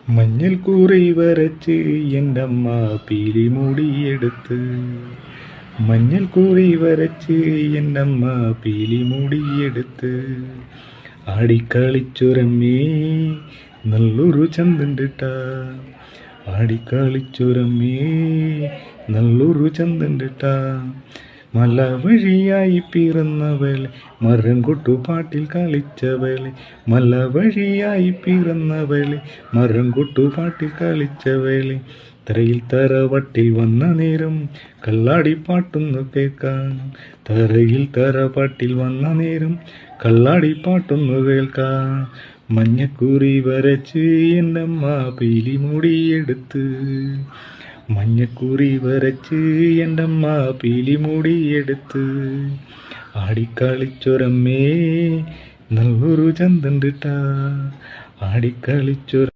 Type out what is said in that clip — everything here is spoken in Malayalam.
മഞ്ഞൾ കൂറി വരച്ച് എൻ്റമ്മ പീലി മൂടിയെടുത്ത്. മഞ്ഞൾ കൂറി വരച്ച് എൻ്റമ്മ പീലി മൂടിയെടുത്ത്. ആടിക്കളിച്ചുരമ്മേ നല്ലൊരു ചന്തണ്ടിട്ടാ. ആടിക്കളിച്ചുരമ്മേ നല്ലൊരു ചന്തണ്ടിട്ടാ. മല വഴിയായി പിറന്നവളെ മരം കൊട്ടുപാട്ടിൽ കളിച്ചവളെ. മല വഴിയായി പിറന്നവളെ മരം കൊട്ടുപാട്ടിൽ കളിച്ചവളെ. തറയിൽ തറവട്ടിൽ വന്ന നേരം കള്ളാടിപ്പാട്ടൊന്നു കേൾക്കാൻ. തറയിൽ തറവാട്ടിൽ വന്ന നേരം കള്ളാടിപ്പാട്ടൊന്നു കേൾക്കാൻ. മഞ്ഞക്കുറി വരച്ച് എൻ്റമ്മ പീലി മൂടിയെടുത്ത്. മഞ്ഞക്കുറി വരച്ച് എൻ്റമ്മ പീലി മൂടിയെടുത്ത്. ആടിക്കളിച്ചൊരമ്മേ നല്ലൊരു ചന്തണ്ടിട്ടാ. ആടിക്കളിച്ചൊര